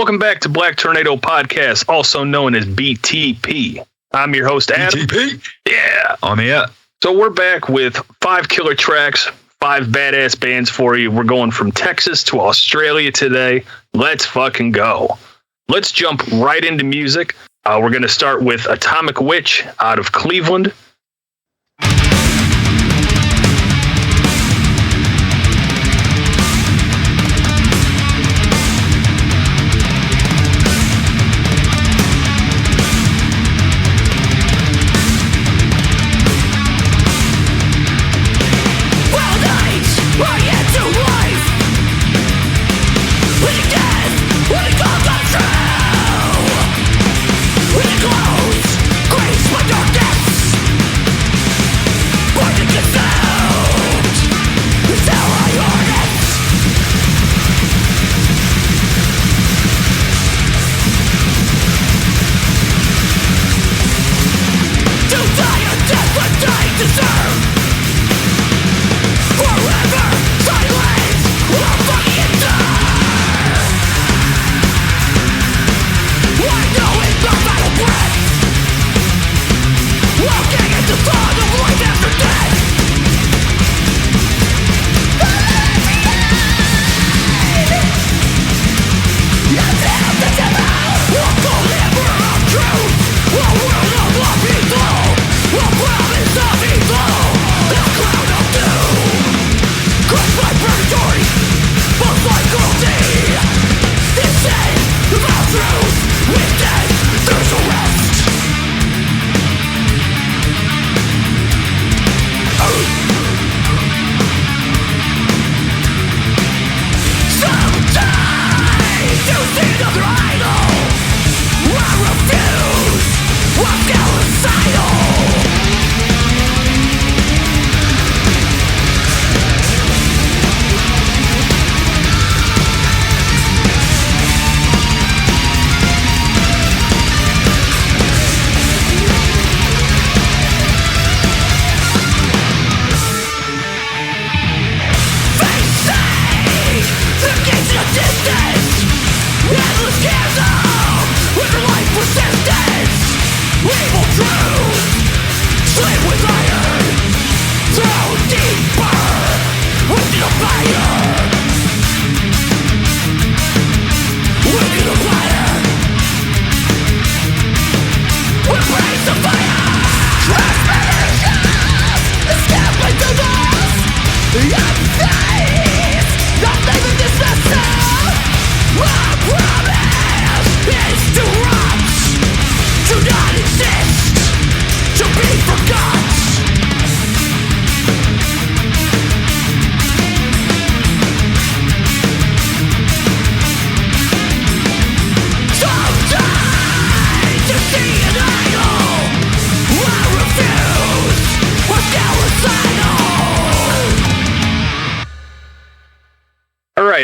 Welcome back to Black Tornado Podcast, also known as BTP. I'm your host, Adam. BTP? Yeah. I'm here. So we're back with 5 killer tracks, 5 badass bands for you. We're going from Texas to Australia today. Let's fucking go. Let's jump right into music. We're going to start with Atomic Witch out of Cleveland.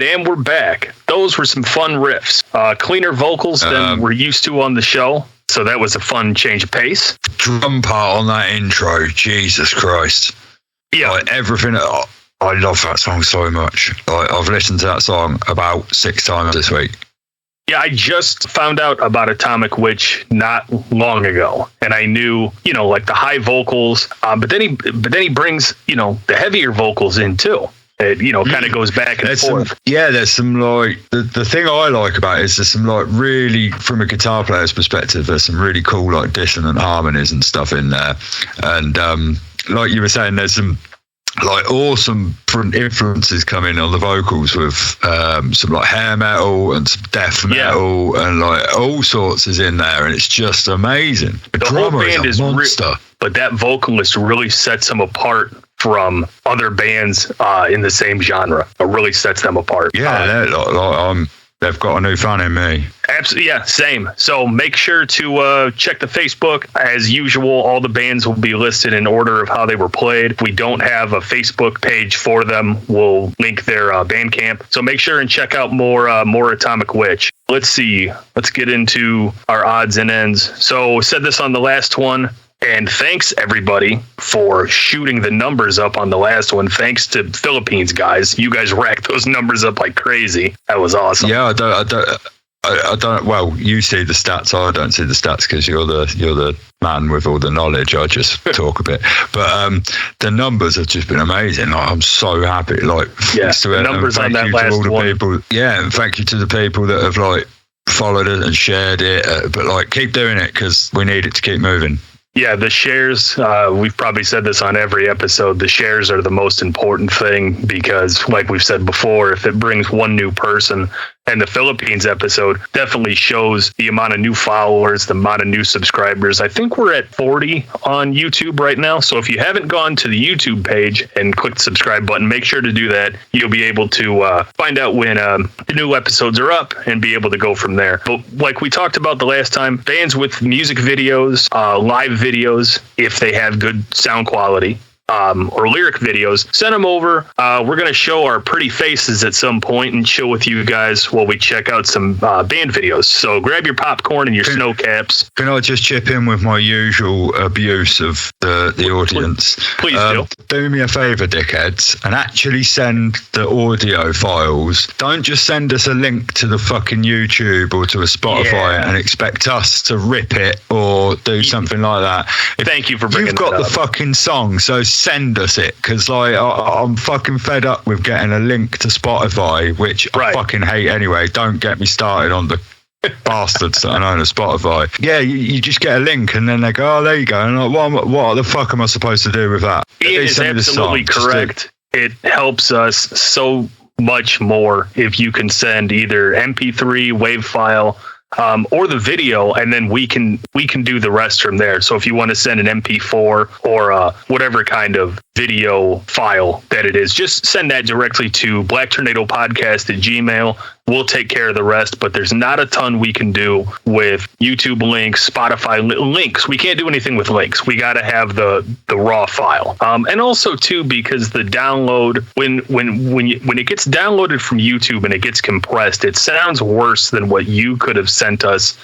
And we're back. Those were some fun riffs. Cleaner vocals than we're used to on the show. So that was a fun change of pace. Drum part on that intro, Jesus Christ. Yeah. Like everything. I love that song so much. I've listened to that song about 6 times this week. Yeah, I just found out about Atomic Witch not long ago, and I knew, like the high vocals, but then he brings, the heavier vocals in too. It, kind of goes back and forth. There's some like the thing I like about it is there's some like really, from a guitar player's perspective, there's some really cool like dissonant harmonies and stuff in there, and like you were saying, there's some like awesome influences coming on the vocals with some like hair metal and some death metal and like all sorts is in there, and it's just amazing. The whole band is a monster, but that vocalist really sets him apart from other bands in the same genre. It really sets them apart. Yeah, they've got a new fan in me. Absolutely, yeah, same. So make sure to check the Facebook. As usual, all the bands will be listed in order of how they were played. If we don't have a Facebook page for them, we'll link their Bandcamp. So make sure and check out more Atomic Witch. Let's see. Let's get into our odds and ends. So said this on the last one. And thanks, everybody, for shooting the numbers up on the last one. Thanks to Philippines guys. You guys racked those numbers up like crazy. That was awesome. Yeah, I don't. Well, you see the stats. I don't see the stats because you're the man with all the knowledge. I just talk a bit. But the numbers have just been amazing. Like, I'm so happy. Like, thanks to the numbers on that last one. People. Yeah, and thank you to the people that have like followed it and shared it. But like, keep doing it because we need it to keep moving. Yeah, the shares, we've probably said this on every episode, the shares are the most important thing because, like we've said before, if it brings one new person, and the Philippines episode definitely shows the amount of new followers, the amount of new subscribers. I think we're at 40 on YouTube right now. So if you haven't gone to the YouTube page and clicked the subscribe button, make sure to do that. You'll be able to find out when the new episodes are up and be able to go from there. But like we talked about the last time, bands with music videos, live videos, if they have good sound quality, or lyric videos, send them over. We're going to show our pretty faces at some point and chill with you guys while we check out some band videos. So grab your popcorn and your snow caps. Can I just chip in with my usual abuse of the audience? Please do. Do me a favor, dickheads, and actually send the audio files. Don't just send us a link to the fucking YouTube or to a Spotify and expect us to rip it or do something like that. Thank you for bringing that up. You've got the fucking song, so send us it, because like I'm fucking fed up with getting a link to Spotify, which I fucking hate anyway. Don't get me started on the bastards that are known as Spotify. Yeah, you just get a link and then they go, oh, there you go. And like, what the fuck am I supposed to do with that? Ian is absolutely correct. It helps us so much more if you can send either MP3, WAV file, or the video, and then we can do the rest from there. So if you want to send an MP4 or whatever kind of video file that it is, just send that directly to blacktornadopodcast@gmail.com. We'll take care of the rest, but there's not a ton we can do with YouTube links, Spotify links. We can't do anything with links. We got to have the raw file. And also too, because the download, when it gets downloaded from YouTube and it gets compressed, it sounds worse than what you could have sent us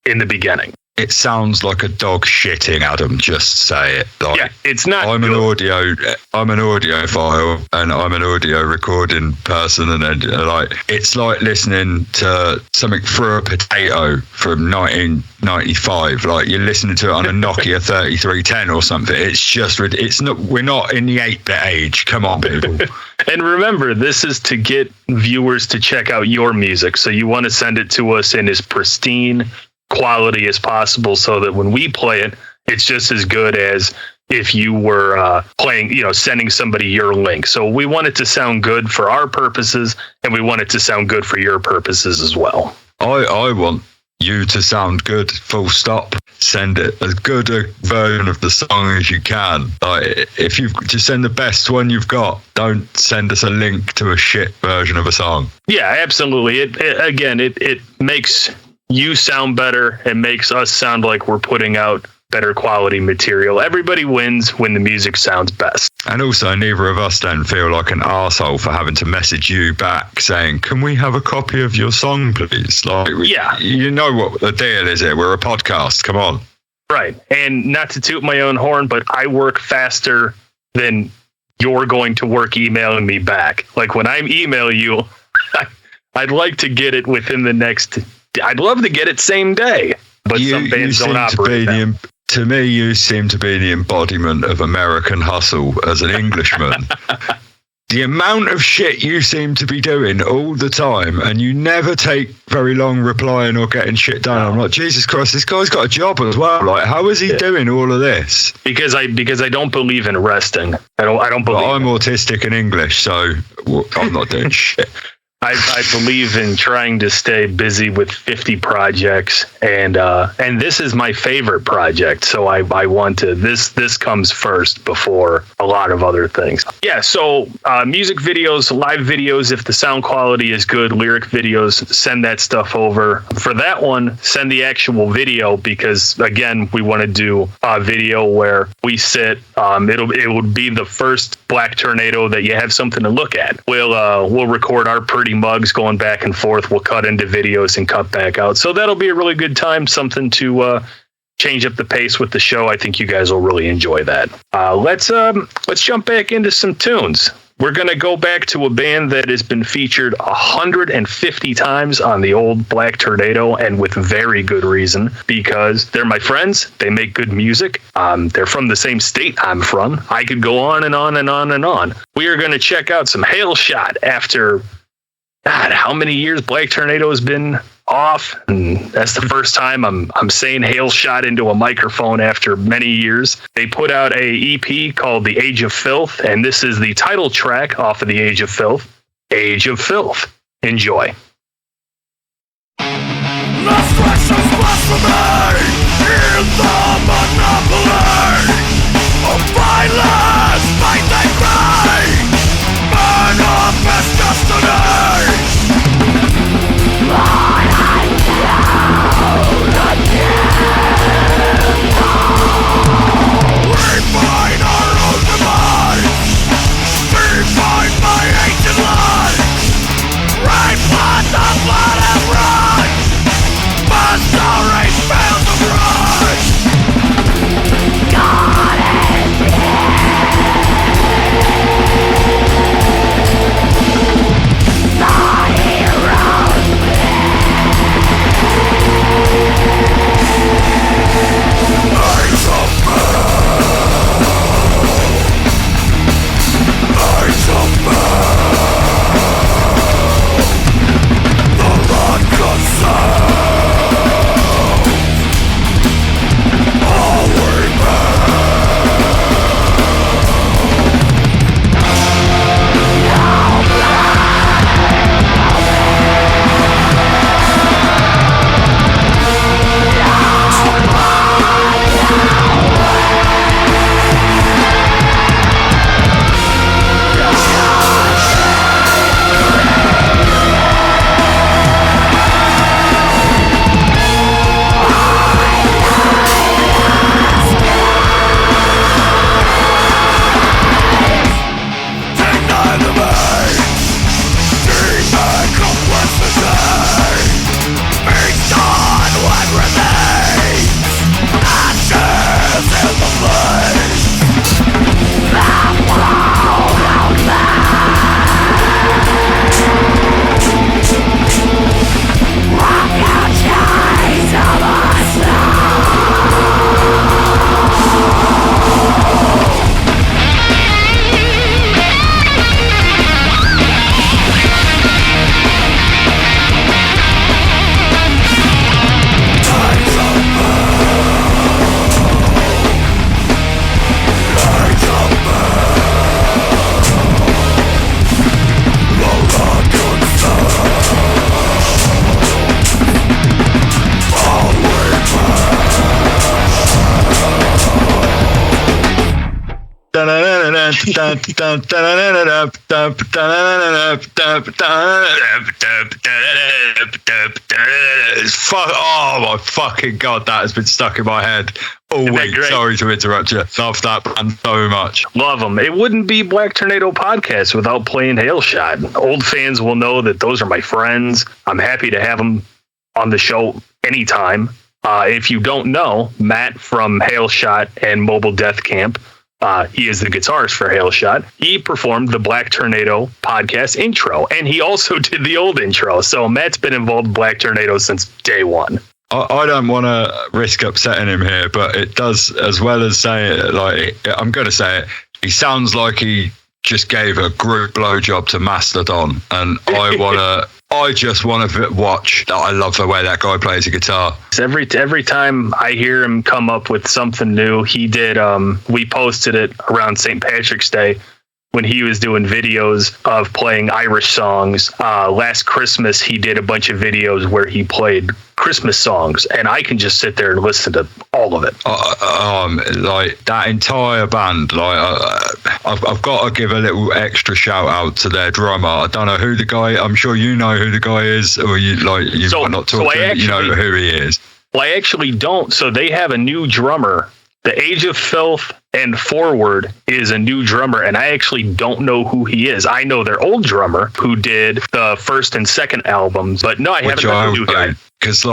in the beginning. It sounds like a dog shitting, Adam. Just say it. Like, yeah, it's not. I'm an audio file, and I'm an audio recording person, and like it's like listening to something through a potato from 1995. Like you're listening to it on a Nokia 3310 or something. It's just, it's not. We're not in the 8-bit age. Come on, people. And remember, this is to get viewers to check out your music. So you want to send it to us in as pristine quality as possible, so that when we play it, it's just as good as if you were playing, sending somebody your link. So we want it to sound good for our purposes, and we want it to sound good for your purposes as well. I want you to sound good, full stop. Send it as good a version of the song as you can. Like, if you just send the best one you've got, don't send us a link to a shit version of a song. Yeah, absolutely. It makes you sound better. It makes us sound like we're putting out better quality material. Everybody wins when the music sounds best. And also, neither of us then feel like an arsehole for having to message you back saying, can we have a copy of your song, please? Like, you know what the deal is here. We're a podcast. Come on. Right. And not to toot my own horn, but I work faster than you're going to work emailing me back. Like when I email you, I'd like to get it within the next... I'd love to get it same day, but some bands don't operate. To me, you seem to be the embodiment of American hustle as an Englishman. The amount of shit you seem to be doing all the time, and you never take very long replying or getting shit done. No. I'm like, Jesus Christ, this guy's got a job as well. Like, how is he doing all of this? Because I don't believe in resting. I don't believe. Well, I'm autistic in English, so I'm not doing shit. I believe in trying to stay busy with 50 projects, and this is my favorite project. So I want to, this comes first before a lot of other things. Yeah. So music videos, live videos, if the sound quality is good, lyric videos, send that stuff over. For that one, send the actual video, because again, we want to do a video where we sit. It would be the first Black Tornado that you have something to look at. We'll record our pretty mugs going back and forth. We'll cut into videos and cut back out. So that'll be a really good time, something to change up the pace with the show. I think you guys will really enjoy that. Let's jump back into some tunes. we're going to go back to a band that has been featured 150 times on the old Black Tornado, and with very good reason, because they're my friends. They make good music. They're from the same state I'm from. I could go on and on and on and on. We are going to check out some Hail Shot after, God, how many years Black Tornado has been off, and that's the first time I'm saying Hail Shot into a microphone after many years. They put out a EP called The Age of Filth, and this is the title track off of The Age of Filth, Age of Filth. Enjoy. Restrictions blasphemy in the monopoly of violence, might they cry, manifest destiny. Refine our own demise, refine my ancient life, replot the blood and run, my story fails to run. God is Oh my fucking God, that has been stuck in my head all week. Sorry to interrupt you. Love that band so much. Love them. It wouldn't be Black Tornado Podcast without playing Hail Shot. Old fans will know that those are my friends. I'm happy to have them on the show anytime. If you don't know, Matt from Hail Shot and Mobile Death Camp, he is the guitarist for Hail Shot. He performed the Black Tornado podcast intro, and he also did the old intro. So Matt's been involved in Black Tornado since day one. I don't want to risk upsetting him here, but it does, as well as saying it, like, I'm going to say it, he sounds like he just gave a group blowjob to Mastodon, and I just want to watch. I love the way that guy plays a guitar. Every time I hear him come up with something new, he did. We posted it around St. Patrick's Day when he was doing videos of playing Irish songs. Last Christmas, he did a bunch of videos where he played Christmas songs, and I can just sit there and listen to all of it. Like that entire band, I've got to give a little extra shout out to their drummer. I don't know who the guy. I'm sure you know who the guy is, or you might not talk to him. You know who he is. Well, I actually don't. So they have a new drummer. The Age of Filth and Forward is a new drummer, and I actually don't know who he is. I know their old drummer who did the first and second albums, but no, I haven't met the new guy. Because,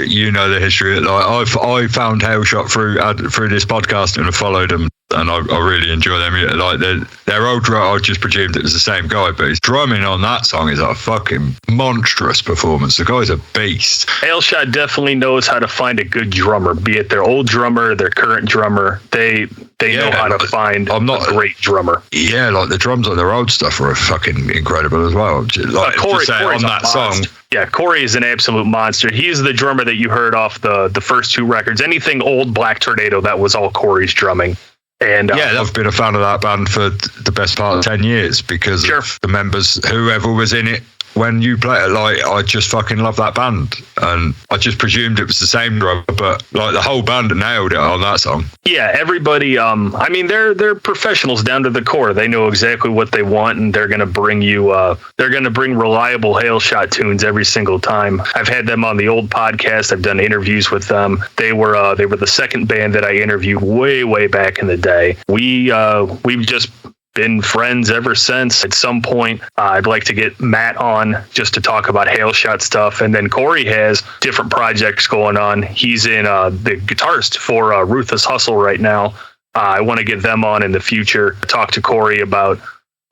you know the history. I found Hail Shot through this podcast and I followed them and I really enjoy them. Like their old drummer, I just presumed it was the same guy, but his drumming on that song is a fucking monstrous performance. The guy's a beast. Aleshot definitely knows how to find a good drummer, be it their old drummer, their current drummer. They know how to find a great drummer. Yeah, like the drums on their old stuff are fucking incredible as well. Like Corey's on that song. Yeah, Corey is an absolute monster. He's the drummer that you heard off the first two records. Anything old Black Tornado, that was all Corey's drumming. And yeah, I've been a fan of that band for the best part of 10 years because of the members, whoever was in it. When you play it, like, I just fucking love that band. And I just presumed it was the same drummer, but like the whole band nailed it on that song. Yeah, everybody, I mean, they're professionals down to the core. They know exactly what they want, and they're going to bring you, they're going to bring reliable Aleshot tunes every single time. I've had them on the old podcast. I've done interviews with them. They were the second band that I interviewed way back in the day. We've just been friends ever since. At some point, I'd like to get Matt on just to talk about Aleshot stuff. And then Corey has different projects going on. He's in the guitarist for Ruthless Hustle right now. I want to get them on in the future, talk to Corey about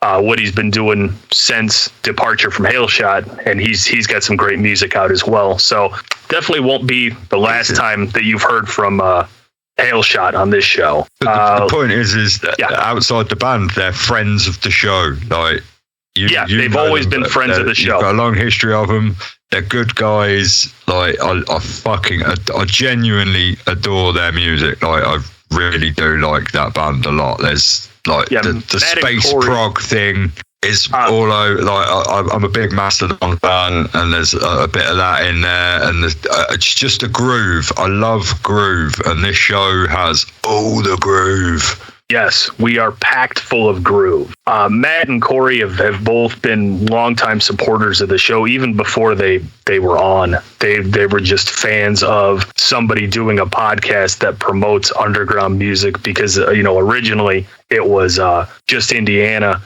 what he's been doing since departure from Aleshot. And he's got some great music out as well. So definitely won't be the last time that you've heard from Aleshot on this show. The point is that outside the band, they're friends of the show. Like, they've always been friends of the show. You've got a long history of them. They're good guys. Like, I genuinely adore their music. Like, I really do like that band a lot. There's like the space prog thing is all over. Like, I'm a big Mastodon fan, and there's a bit of that in there, and it's just a groove. I love groove, and this show has all the groove. Yes, we are packed full of groove. Matt and Corey have both been longtime supporters of the show, even before they were on. They were just fans of somebody doing a podcast that promotes underground music because, originally it was just Indiana.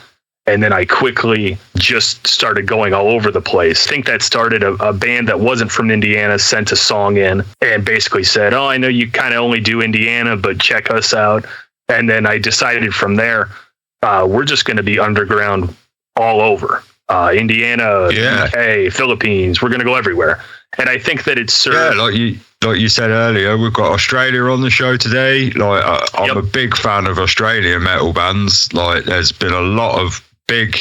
And then I quickly just started going all over the place. I think that started a band that wasn't from Indiana, sent a song in and basically said, "Oh, I know you kind of only do Indiana, but check us out." And then I decided from there, we're just going to be underground all over. Indiana, UK, Philippines, we're going to go everywhere. And I think that it's served. Yeah, like you said earlier, we've got Australia on the show today. Like, I'm a big fan of Australian metal bands. Like, there's been a lot of big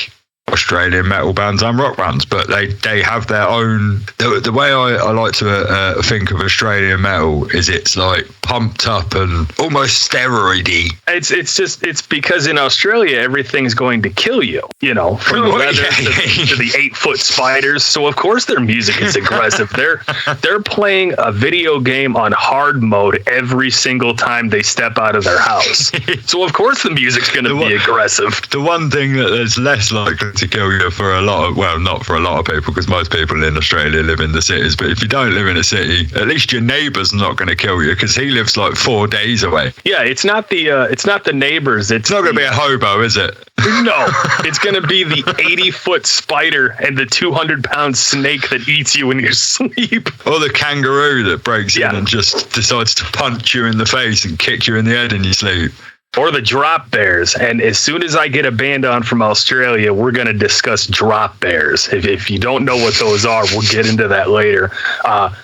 Australian metal bands and rock bands, but they have their own. The way I like to think of Australian metal is it's like pumped up and almost steroidy. It's because in Australia everything's going to kill you, from the weather to the 8-foot spiders. So of course their music is aggressive. They're playing a video game on hard mode every single time they step out of their house. So of course the music's going to be aggressive. The one thing that is less likely to kill you for a lot of, well, not for a lot of people, because most people in Australia live in the cities, but if you don't live in a city, at least your neighbour's not going to kill you because he lives like 4 days away. Yeah, it's not the neighbours. It's not going to be a hobo, is it? No, it's going to be the 80-foot spider and the 200-pound snake that eats you in your sleep. Or the kangaroo that breaks in and just decides to punch you in the face and kick you in the head in your sleep. Or the drop bears. And as soon as I get a band on from Australia, we're going to discuss drop bears. If you don't know what those are, we'll get into that later.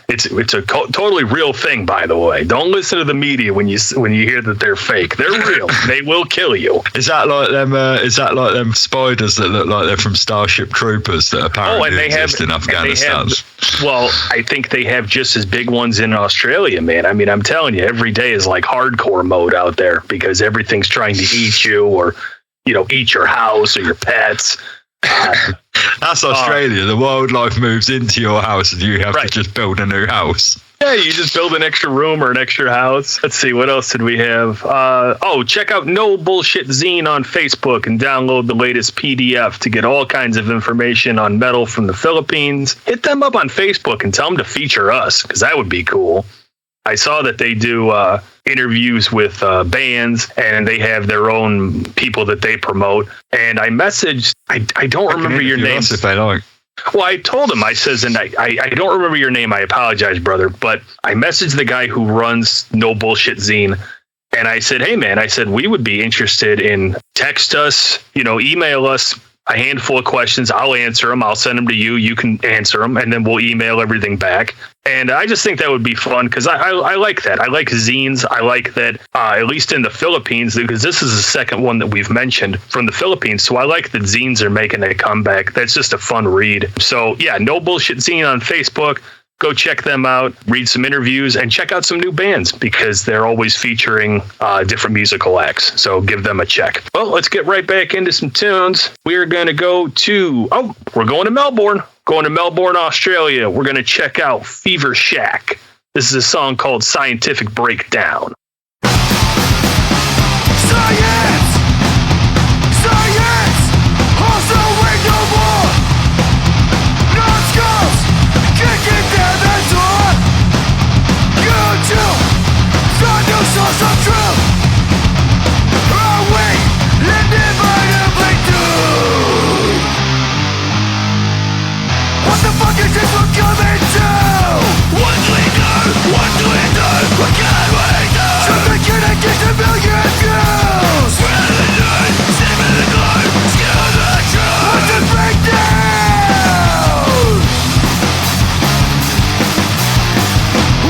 It's a totally real thing, by the way. Don't listen to the media when you hear that they're fake. They're real. They will kill you. Is that like them? Is that like them spiders that look like they're from Starship Troopers that apparently exist in Afghanistan? Well, I think they have just as big ones in Australia, man. I mean, I'm telling you, every day is like hardcore mode out there because everything's trying to eat you or, eat your house or your pets. That's Australia. The wildlife moves into your house and you have to just build a new house. Yeah, you just build an extra room or an extra house. Let's see, what else did we have? Check out No Bullshit Zine on Facebook and download the latest PDF to get all kinds of information on metal from the Philippines. Hit them up on Facebook and tell them to feature us, because that would be cool. I saw that they do interviews with bands, and they have their own people that they promote. And I messaged, I don't remember your name. If they like. Well, I told him, I says, and I don't remember your name. I apologize, brother. But I messaged the guy who runs No Bullshit Zine, And I said, hey, man, we would be interested in text us, email us a handful of questions. I'll answer them. I'll send them to you. You can answer them, and then we'll email everything back. And I just think that would be fun because I like that. I like zines. I like that, at least in the Philippines, because this is the second one that we've mentioned from the Philippines. So I like that zines are making a comeback. That's just a fun read. So, yeah, No Bullshit Zine on Facebook. Go check them out, read some interviews, and check out some new bands because they're always featuring different musical acts. So give them a check. Well, let's get right back into some tunes. We're going to go to, we're going to Melbourne. Going to Melbourne, Australia. We're going to check out Fever Shack. This is a song called Scientific Breakdown. Science! Science! Also wait no more! Non-skulls! Kicking down the door! You too! The new source of truth! Are we inevitably doomed? What the fuck is this we're coming to? What do we do? What do we do? What can we do? Something against a million views! Spread the night, save the globe, scare the truth! What's the breakdown?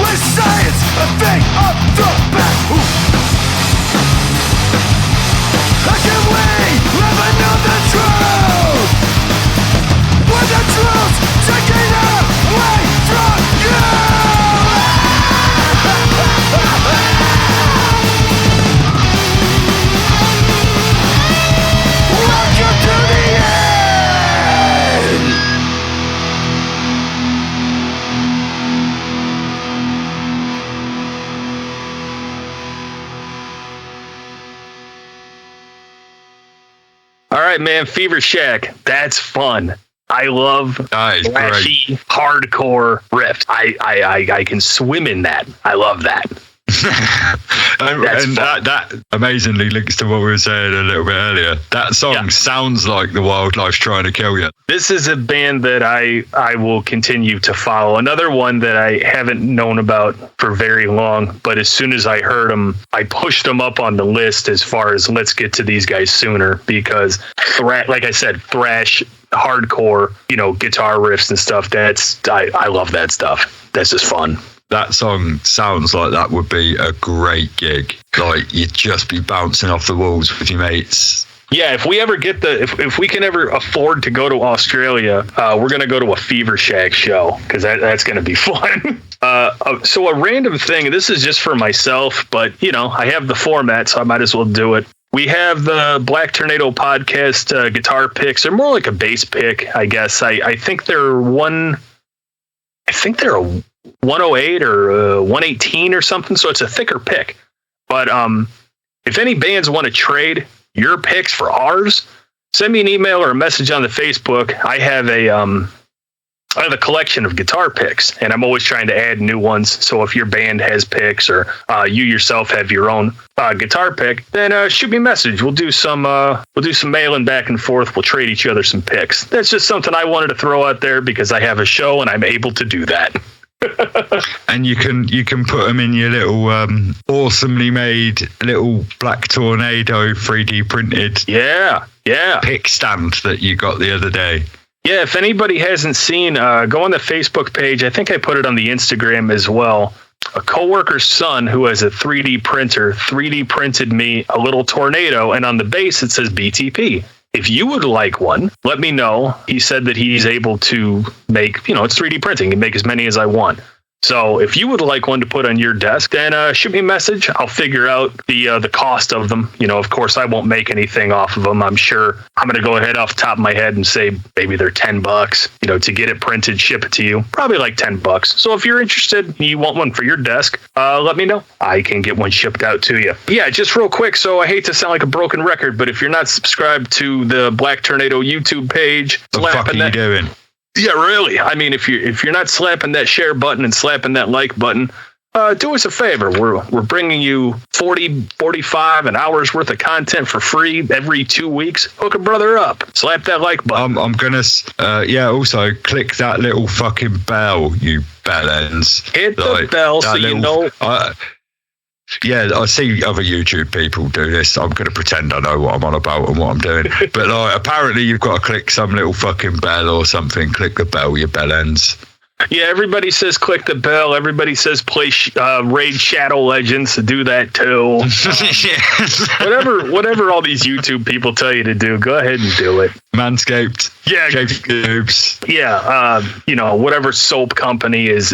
With science, a thing of the past. How can we ever know the truth? When the truth's taken away from you! Welcome to the end! All right, man, Fever Shack. That's fun. I love flashy, hardcore riffs. I can swim in that. I love that. and that amazingly links to what we were saying a little bit earlier. That song sounds like the wildlife's trying to kill you. This is a band that I will continue to follow. Another one that I haven't known about for very long, but as soon as I heard them, I pushed them up on the list as far as let's get to these guys sooner because, like I said, thrash, hardcore, guitar riffs and stuff. I love that stuff. That's just fun. That song sounds like that would be a great gig. Like you'd just be bouncing off the walls with your mates. Yeah, if we ever get if we can ever afford to go to Australia, we're going to go to a Fever Shack show because that's going to be fun. So a random thing, this is just for myself, but I have the format, so I might as well do it. We have the Black Tornado podcast guitar picks. They're more like a bass pick, I guess. I think they're a 108 or 118 or something, so it's a thicker pick. But if any bands want to trade your picks for ours, send me an email or a message on the Facebook. I have a collection of guitar picks, and I'm always trying to add new ones. So if your band has picks or you yourself have your own guitar pick, then shoot me a message. We'll do some mailing back and forth. We'll trade each other some picks. That's just something I wanted to throw out there because I have a show and I'm able to do that. And you can put them in your little awesomely made little Black Tornado 3D printed pick stand that you got the other day. Yeah, if anybody hasn't seen, go on the Facebook page. I think I put it on the Instagram as well. A coworker's son who has a 3D printer 3D printed me a little tornado, and on the base it says BTP. If you would like one, let me know. He said that he's able to make, it's 3D printing. He can make as many as I want. So if you would like one to put on your desk, then shoot me a message. I'll figure out the cost of them. Of course, I won't make anything off of them. I'm sure I'm going to go ahead off the top of my head and say maybe they're $10, to get it printed, ship it to you. Probably like $10. So if you're interested, you want one for your desk, let me know. I can get one shipped out to you. Yeah, just real quick. So I hate to sound like a broken record, but if you're not subscribed to the Black Tornado YouTube page, what the fuck are you doing? Yeah, really. I mean, if you're not slapping that share button and slapping that like button, do us a favor. We're bringing you 45 an hour's worth of content for free every 2 weeks. Hook a brother up. Slap that like button. I'm gonna also click that little fucking bell, you bellends. Hit the bell so you know. Yeah, I see other YouTube people do this. I'm going to pretend I know what I'm on about and what I'm doing. But like, apparently you've got to click some little fucking bell or something. Click the bell, your bell ends. Yeah, everybody says click the bell. Everybody says play Raid Shadow Legends to do that too. Whatever all these YouTube people tell you to do, go ahead and do it. Manscaped. Yeah. Shave boobs. Yeah. Whatever soap company is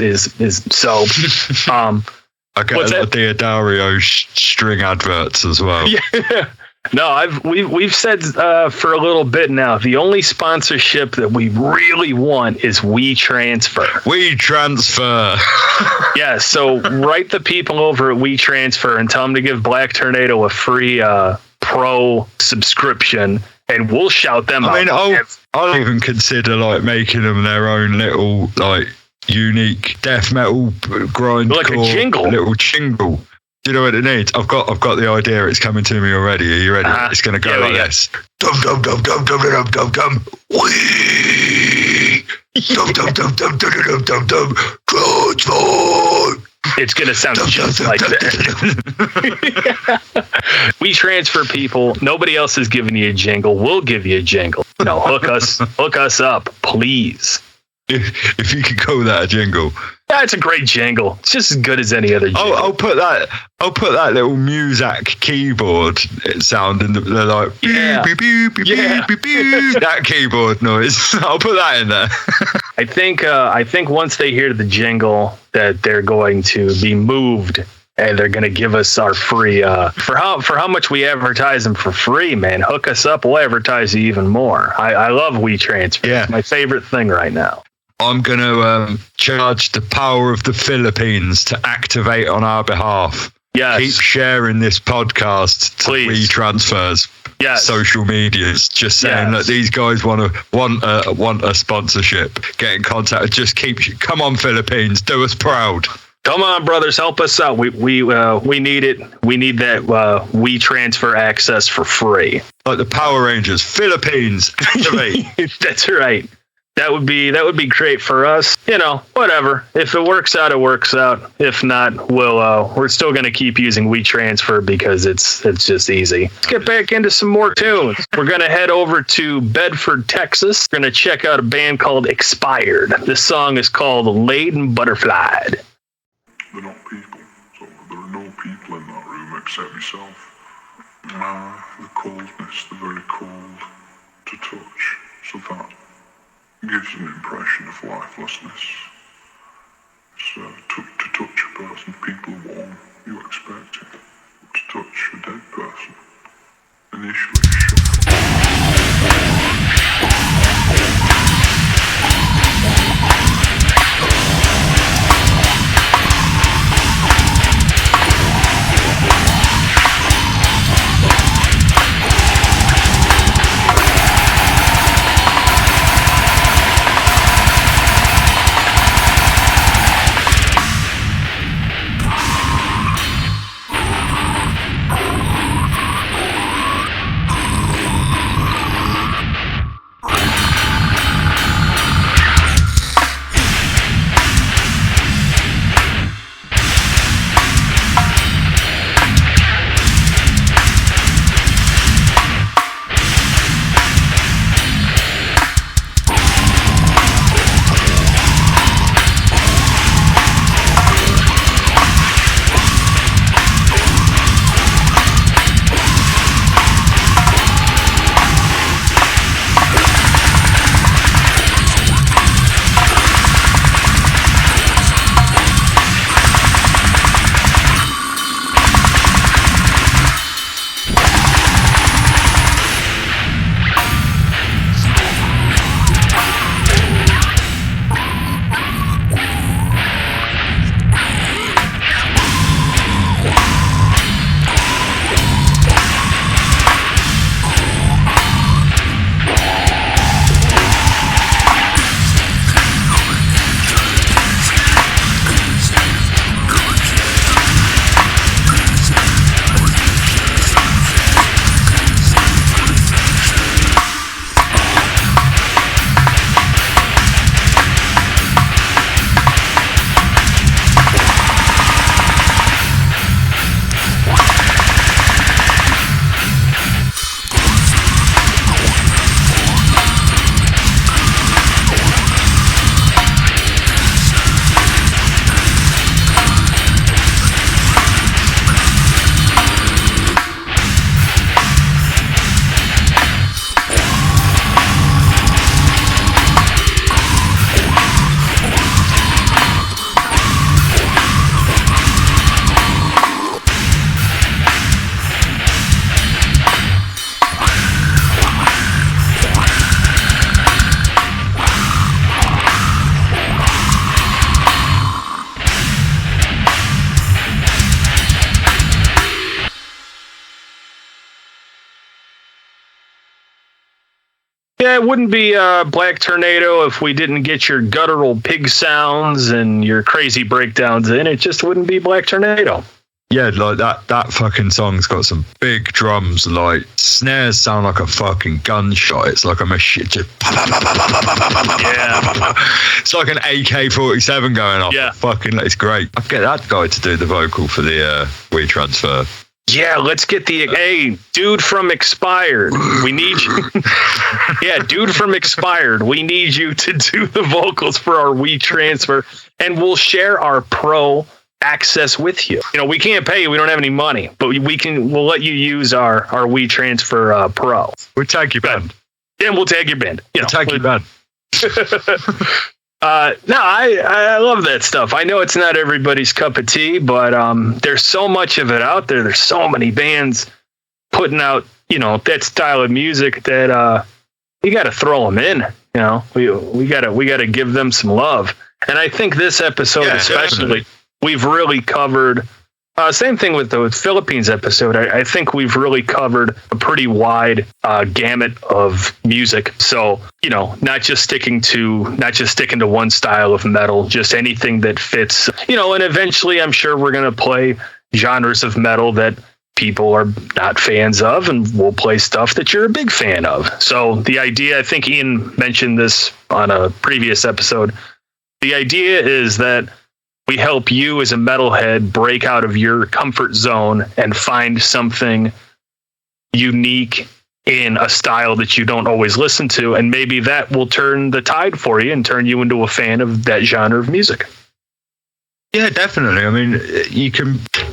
soap. I get a lot of Diodario string adverts as well. Yeah. No, we've said for a little bit now, the only sponsorship that we really want is WeTransfer. WeTransfer. Yeah, so write the people over at WeTransfer and tell them to give Black Tornado a free pro subscription, and we'll shout them out. I mean, I'll even consider like making them their own little like unique death metal grindcore, like a jingle. Little jingle. Do you know what it needs? I've got the idea. It's coming to me already. Are you ready? It's going to go like this. Dum dum dum dum dum dum dum dum. Wee. Dum dum dum dum dum dum dum dum. Transform. It's going to sound just like that. WeTransfer people. Nobody else is giving you a jingle. We'll give you a jingle. No, hook us up, please. If you could call that a jingle. Yeah, it's a great jingle. It's just as good as any other jingle. I'll put that little Muzak keyboard sound in the like beep, beep, beep, beep, beep, that keyboard noise. I'll put that in there. I think once they hear the jingle that they're going to be moved and they're going to give us our free for how much we advertise them for free, man. Hook us up, we'll advertise you even more. I love WeTransfer. Yeah. It's my favorite thing right now. I'm going to charge the power of the Philippines to activate on our behalf. Yes. Keep sharing this podcast to WeTransfer's social medias. Just saying that these guys want a sponsorship. Get in contact. Just come on, Philippines. Do us proud. Come on, brothers, help us out. We need it. We need that WeTransfer access for free. Like the Power Rangers, Philippines. Activate. That's right. That would be great for us. Whatever. If it works out, it works out. If not, we're still going to keep using WeTransfer because it's just easy. Let's get back into some more tunes. We're going to head over to Bedford, Texas. We're going to check out a band called Expired. This song is called Laden Butterflied. They're not people, so there are no people in that room except yourself. The coldness, the very cold to touch, so that gives an impression of lifelessness. So to touch a person, people warm, you expect it. To touch a dead person, initially Yeah, it wouldn't be Black Tornado if we didn't get your guttural pig sounds and your crazy breakdowns in. It just wouldn't be Black Tornado. Yeah, like that fucking song's got some big drums, like snares sound like a fucking gunshot. It's like a machine. Just it's like an AK-47 going off. Yeah. Fucking, it's great. I'd get that guy to do the vocal for the We Transfer. Yeah, let's get hey, dude from Expired. We need you. Yeah, dude from Expired. We need you to do the vocals for our We Transfer, and we'll share our pro access with you. You know, we can't pay you. We don't have any money, but we'll let you use our We Transfer Pro. We'll tag your band. Yeah, we'll tag your band. We'll tag your band. No, I love that stuff. I know it's not everybody's cup of tea, but there's so much of it out there. There's so many bands putting out, you know, that style of music that you got to throw them in. You know, we got to give them some love. And I think this episode, especially, we've really covered. Same thing with the Philippines episode. I think we've really covered a pretty wide gamut of music. So, you know, not just sticking to one style of metal, just anything that fits, you know, and eventually I'm sure we're going to play genres of metal that people are not fans of, and we'll play stuff that you're a big fan of. So the idea, I think Ian mentioned this on a previous episode, the idea is that we help you as a metalhead break out of your comfort zone and find something unique in a style that you don't always listen to. And maybe that will turn the tide for you and turn you into a fan of that genre of music. Yeah, definitely. I mean, you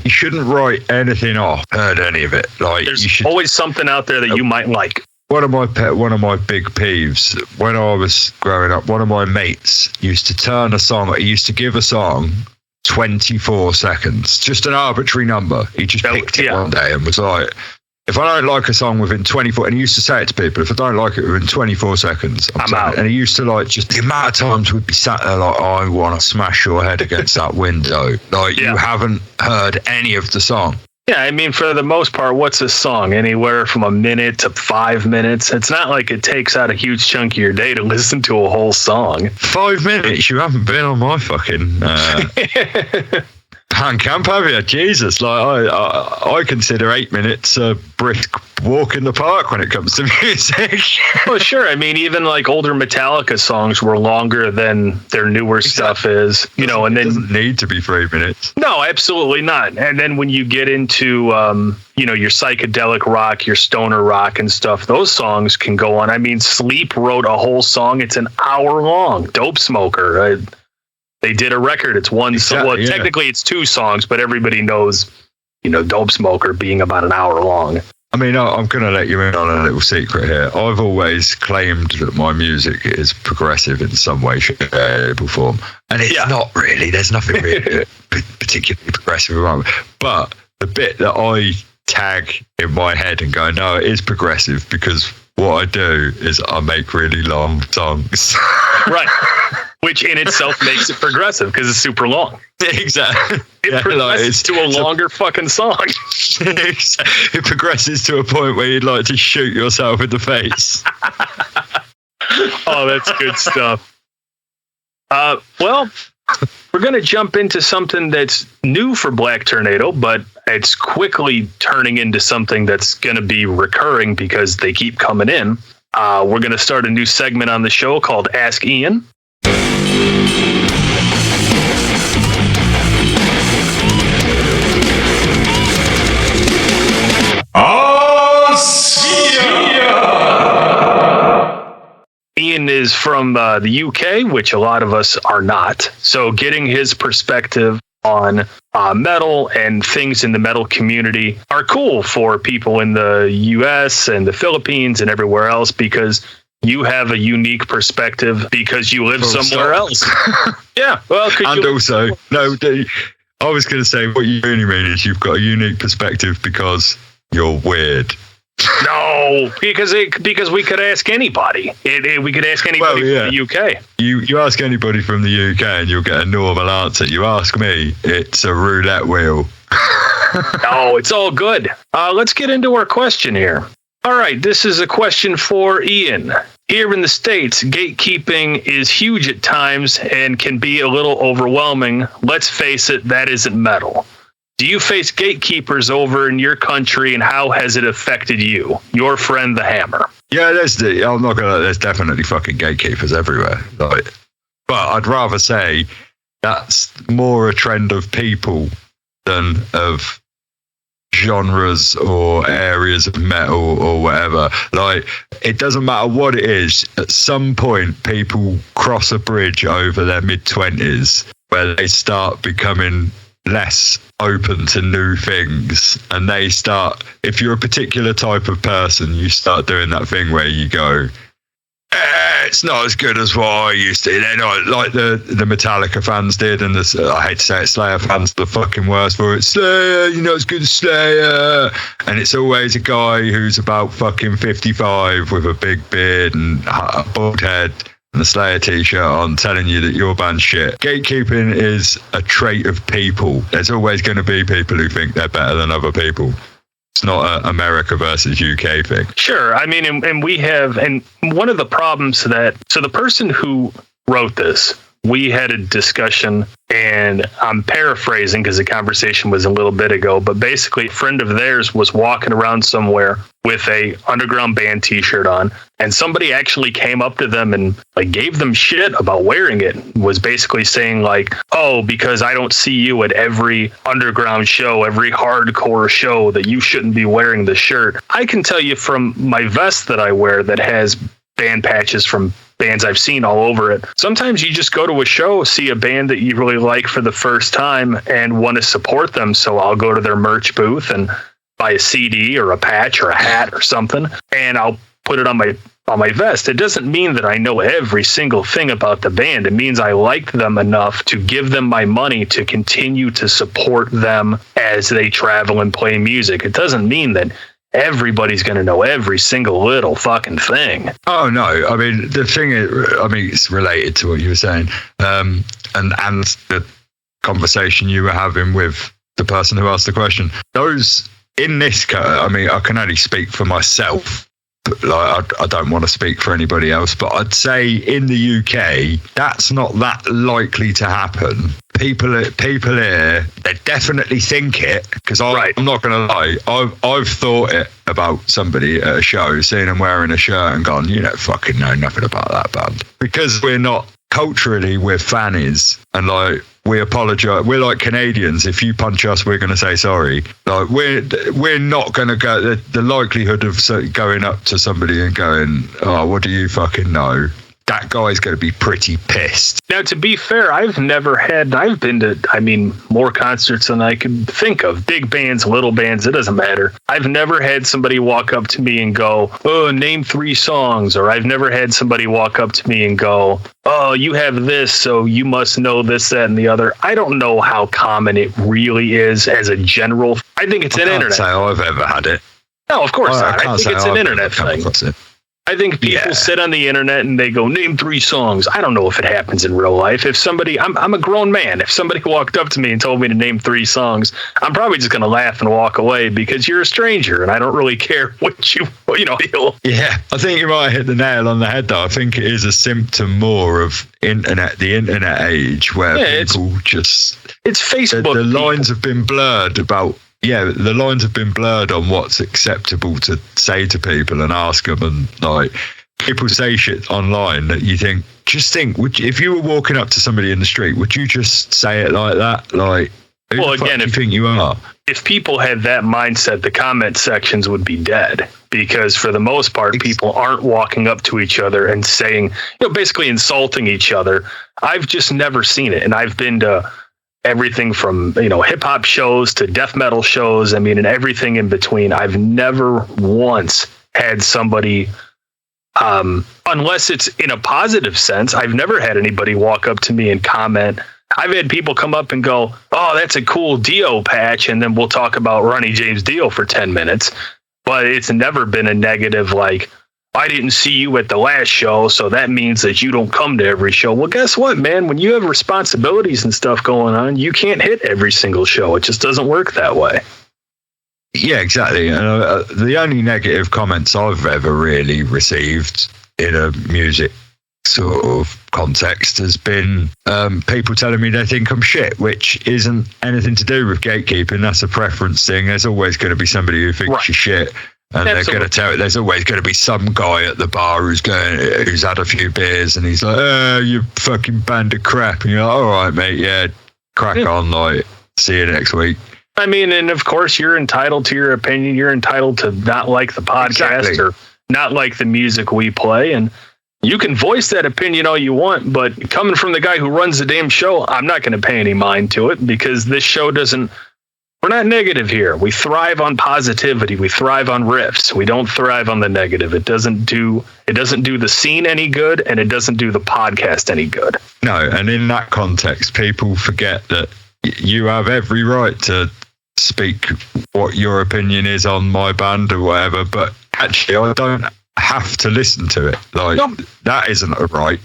shouldn't write anything off, heard any of it. Like, there's always something out there that you might like. One of my big peeves when I was growing up, one of my mates used to turn a song. He used to give a song 24 seconds, just an arbitrary number. He just picked it one day and was like, if I don't like a song within 24, and he used to say it to people, if I don't like it within 24 seconds, I'm out. And he used to, like, just the amount of times we'd be sat there like, I want to smash your head against that window. Like, you haven't heard any of the song. Yeah, I mean, for the most part, what's a song? Anywhere from a minute to 5 minutes. It's not like it takes out a huge chunk of your day to listen to a whole song. 5 minutes? You haven't been on my fucking Bandcamp, have you? Jesus, like I consider 8 minutes a brisk walk in the park when it comes to music. Well, sure. I mean, even like older Metallica songs were longer than their newer stuff is, you know, and then it doesn't need to be 3 minutes. No, absolutely not. And then when you get into, you know, your psychedelic rock, your stoner rock and stuff, those songs can go on. I mean, Sleep wrote a whole song. It's an hour long. Dope Smoker. They did a record. It's one song. Well, technically it's 2 songs, but everybody knows, you know, Dope Smoker being about an hour long. I mean, I'm going to let you in on a little secret here. I've always claimed that my music is progressive in some way, shape, or form. And it's not really. There's nothing really particularly progressive about it. But the bit that I tag in my head and go, no, it is progressive, because what I do is I make really long songs. Right. Which in itself makes it progressive because it's super long. Exactly. It progresses to a longer fucking song. It progresses to a point where you'd like to shoot yourself in the face. Oh, that's good stuff. Well, we're going to jump into something that's new for Black Tornado, but it's quickly turning into something that's going to be recurring because they keep coming in. We're going to start a new segment on the show called Ask Ian. Ian is from the UK, which a lot of us are not. So getting his perspective on metal and things in the metal community are cool for people in the US and the Philippines and everywhere else, because you have a unique perspective because you live somewhere else. Yeah. Well, I was going to say, what you really mean is you've got a unique perspective because you're weird. No, because we could ask anybody. We could ask anybody from the UK. You ask anybody from the UK and you'll get a normal answer. You ask me, it's a roulette wheel. No, it's all good. Let's get into our question here. All right, this is a question for Ian. Here in the States, gatekeeping is huge at times and can be a little overwhelming. Let's face it, that isn't metal. Do you face gatekeepers over in your country, and how has it affected you? Your friend, the Hammer. Yeah, I'm not gonna. There's definitely fucking gatekeepers everywhere. Like, but I'd rather say that's more a trend of people than of genres or areas of metal or whatever. Like, it doesn't matter what it is. At some point, people cross a bridge over their mid-20s where they start becoming less open to new things, and they start, if you're a particular type of person, you start doing that thing where you go, it's not as good as what I used to. They're not like the Metallica fans did, and I hate to say it, Slayer fans are the fucking worst for it. Slayer, you're not as good as Slayer. And it's always a guy who's about fucking 55 with a big beard and a bald head and a Slayer t-shirt on, telling you that your band's shit. Gatekeeping is a trait of people. There's always going to be people who think they're better than other people. It's not an America versus UK thing. Sure. I mean, and we have, and one of the problems so the person who wrote this, we had a discussion, and I'm paraphrasing because the conversation was a little bit ago, but basically a friend of theirs was walking around somewhere with a underground band t-shirt on, and somebody actually came up to them and like gave them shit about wearing it, was basically saying like, oh, because I don't see you at every underground show, every hardcore show, that you shouldn't be wearing the shirt. I can tell you from my vest that I wear that has band patches from bands I've seen all over it. Sometimes you just go to a show, see a band that you really like for the first time and want to support them. So I'll go to their merch booth and buy a CD or a patch or a hat or something, and I'll put it on my vest. It doesn't mean that I know every single thing about the band. It means I liked them enough to give them my money to continue to support them as they travel and play music. It doesn't mean that everybody's going to know every single little fucking thing. Oh, no. I mean, the thing is, it's related to what you were saying. And the conversation you were having with the person who asked the question. Those in this, I can only speak for myself. Like, I don't want to speak for anybody else, but I'd say in the UK, that's not that likely to happen. People here, they definitely think it, because I'm not going to lie, I've thought it about somebody at a show, seeing them wearing a shirt and gone, you don't fucking know nothing about that band. Because we're not, culturally, we're fannies, and like, we apologize. We're like Canadians. If you punch us, we're going to say sorry. Like, we're not going to go. The likelihood of going up to somebody and going, "Oh, what do you fucking know?" That guy's going to be pretty pissed. Now, to be fair, I've been to, more concerts than I could think of. Big bands, little bands, it doesn't matter. I've never had somebody walk up to me and go, oh, name 3 songs. Or I've never had somebody walk up to me and go, oh, you have this, so you must know this, that, and the other. I don't know how common it really is as a general. I think it's an internet. I can't say I've ever had it. No, of course not. I think it's an internet thing. I think people sit on the internet and they go, name 3 songs. I don't know if it happens in real life. If somebody, I'm a grown man. If somebody walked up to me and told me to name 3 songs, I'm probably just going to laugh and walk away because you're a stranger and I don't really care what you feel. Yeah, I think you might hit the nail on the head though. I think it is a symptom more of the internet age where people just... It's Facebook. The lines have been blurred about... Yeah, the lines have been blurred on what's acceptable to say to people and ask them, and like people say shit online that you think. Just think, if you were walking up to somebody in the street, would you just say it like that? Like, who the fuck do you think you are? If people had that mindset, the comment sections would be dead, because for the most part, people aren't walking up to each other and saying, basically insulting each other. I've just never seen it, and I've been to everything from, hip hop shows to death metal shows. And everything in between. I've never once had somebody, unless it's in a positive sense, I've never had anybody walk up to me and comment. I've had people come up and go, oh, that's a cool Dio patch. And then we'll talk about Ronnie James Dio for 10 minutes. But it's never been a negative, like, I didn't see you at the last show, so that means that you don't come to every show. Well, guess what, man? When you have responsibilities and stuff going on, you can't hit every single show. It just doesn't work that way. Yeah, exactly. The only negative comments I've ever really received in a music sort of context has been people telling me they think I'm shit, which isn't anything to do with gatekeeping. That's a preference thing. There's always going to be somebody who thinks you're shit. And They're going to tell it. There's always going to be some guy at the bar who's had a few beers and he's like, "Oh, you fucking band of crap." And you're like, "All right, mate, yeah, crack on. Like, see you next week." I mean, and of course, you're entitled to your opinion. You're entitled to not like the podcast or not like the music we play, and you can voice that opinion all you want. But coming from the guy who runs the damn show, I'm not going to pay any mind to it, because this show doesn't. We're not negative here. We thrive on positivity. We thrive on riffs. We don't thrive on the negative. It doesn't do the scene any good, and it doesn't do the podcast any good. No, and in that context, people forget that you have every right to speak what your opinion is on my band or whatever, but actually I don't have to listen to it. Like, that isn't a right.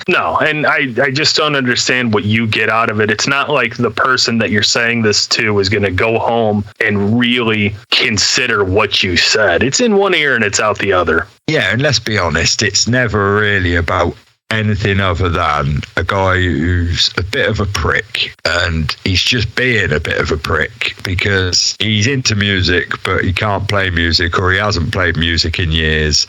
No, and I just don't understand what you get out of it. It's not like the person that you're saying this to is going to go home and really consider what you said. It's in one ear and it's out the other. Yeah, and let's be honest, it's never really about anything other than a guy who's a bit of a prick, and he's just being a bit of a prick because he's into music but he can't play music, or he hasn't played music in years,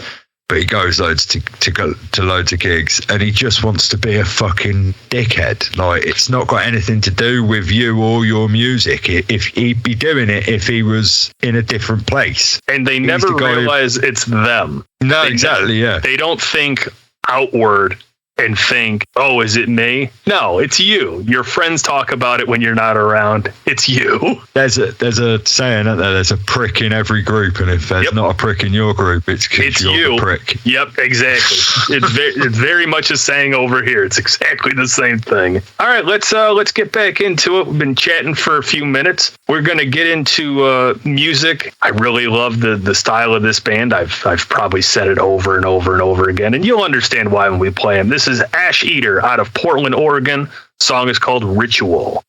but he goes loads to loads of gigs, and he just wants to be a fucking dickhead. Like, it's not got anything to do with you or your music. If he'd be doing it if he was in a different place, and they never realize it's them. No, exactly. Yeah, they don't think outward and think, "Oh, is it me?" No, it's you. Your friends talk about it when you're not around. It's you. There's a saying out there, there's a prick in every group, and if there's not a prick in your group, it's because you're the prick. Yep, exactly. It's very much a saying over here. It's exactly the same thing. All right, let's get back into it. We've been chatting for a few minutes. We're gonna get into music. I really love the style of this band. I've probably said it over and over and over again, and you'll understand why when we play them. This is Ash Eater out of Portland, Oregon. The song is called Ritual.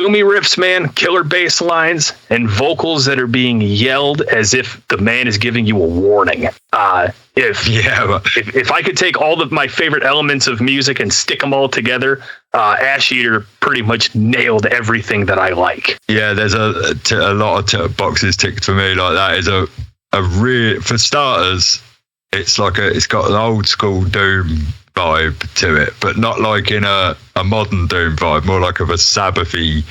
doomy riffs, man, killer bass lines, and vocals that are being yelled as if the man is giving you a warning. If I could take all of my favorite elements of music and stick them all together, Ash Eater pretty much nailed everything that I like. Yeah, there's a lot of boxes ticked for me. Like that is a real, for starters, it's got an old school Doom vibe to it, but not like in a modern Doom vibe, more like of a Sabbathy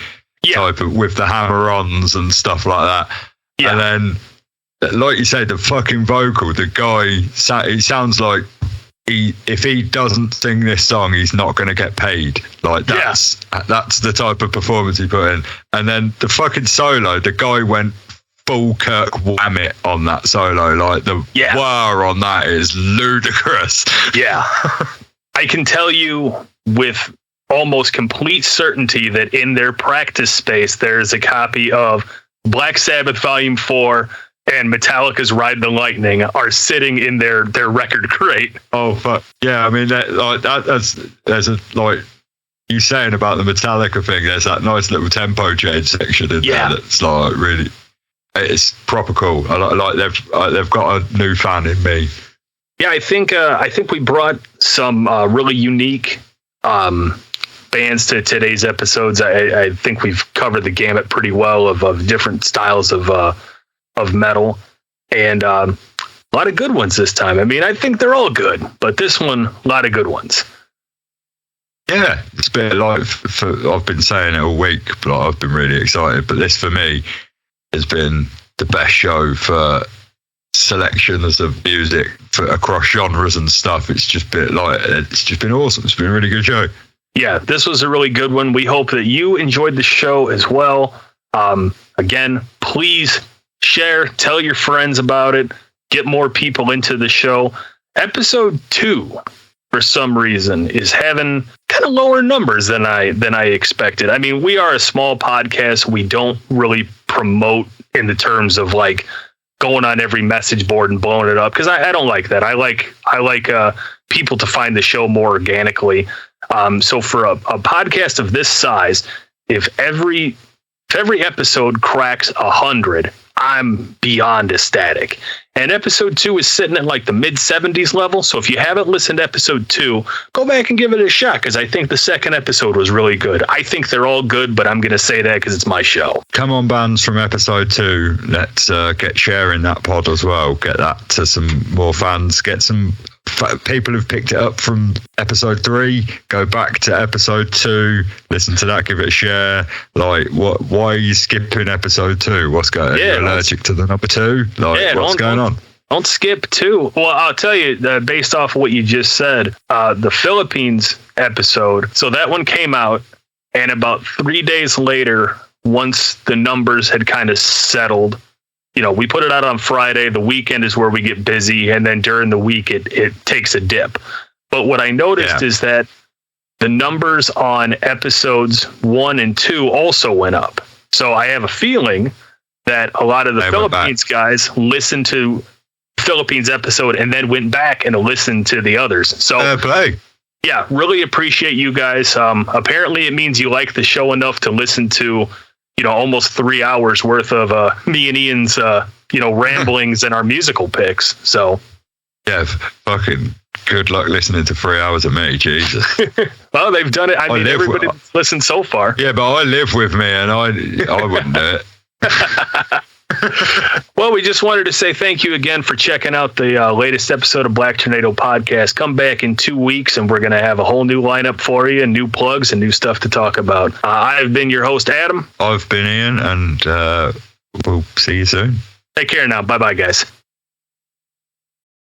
type of, with the hammer-ons and stuff like that. Yeah. And then, like you said, the fucking vocal, the guy, it sounds like if he doesn't sing this song, he's not going to get paid. Like that's the type of performance he put in. And then the fucking solo, the guy went full Kirk Whammit on that solo. Like the wah on that is ludicrous. Yeah. I can tell you with almost complete certainty that in their practice space, there's a copy of Black Sabbath Volume 4 and Metallica's Ride the Lightning are sitting in their record crate. Oh, fuck. Yeah, I mean, there's a, like, you saying about the Metallica thing, there's that nice little tempo change section in there that's like really, it's proper cool. Like they've got a new fan in me. Yeah, I think we brought some really unique bands to today's episodes. I think we've covered the gamut pretty well of different styles of metal, and a lot of good ones this time. I mean, I think they're all good, but this one, a lot of good ones. Yeah, it's been like, I've been saying it all week, but I've been really excited. But this for me has been the best show for selections of music across genres and stuff. It's just been awesome. It's been a really good show. Yeah, this was a really good one. We hope that you enjoyed the show as well. Again, please share, tell your friends about it, get more people into the show. Episode 2, for some reason, is having kind of lower numbers than I expected. I mean, we are a small podcast. We don't really promote in the terms of like going on every message board and blowing it up, because I don't like that. I like people to find the show more organically. So for a podcast of this size, if every episode cracks 100, I'm beyond ecstatic. And episode 2 is sitting at like the mid 70s level. So if you haven't listened to episode 2, go back and give it a shot, because I think the second episode was really good. I think they're all good, but I'm going to say that because it's my show. Come on, bands from episode 2. Let's get sharing that pod as well. Get that to some more fans. Get some people who've picked it up from episode 3, go back to episode 2, listen to that, give it a share. Like, why are you skipping episode 2? What's going on? Are you allergic to the number 2? Like, what's going on? Don't skip 2. Well, I'll tell you, based off of what you just said, the Philippines episode, so that one came out, and about 3 days later, once the numbers had kind of settled, we put it out on Friday. The weekend is where we get busy, and then during the week it takes a dip. But what I noticed is that the numbers on episodes 1 and 2 also went up. So I have a feeling that a lot of the Philippines guys listened to Philippines episode and then went back and listened to the others. So yeah, really appreciate you guys. Apparently it means you like the show enough to listen to almost 3 hours worth of me and Ian's, ramblings and our musical picks. So, yeah, fucking good luck listening to 3 hours of me, Jesus. Well, they've done it. I mean, everybody listened so far. Yeah, but I live with me, and I wouldn't do it. Well, we just wanted to say thank you again for checking out the latest episode of Black Tornado Podcast. Come back in 2 weeks, and we're going to have a whole new lineup for you, and new plugs and new stuff to talk about. I've been your host, Adam. I've been Ian, and we'll see you soon. Take care now. Bye-bye, guys.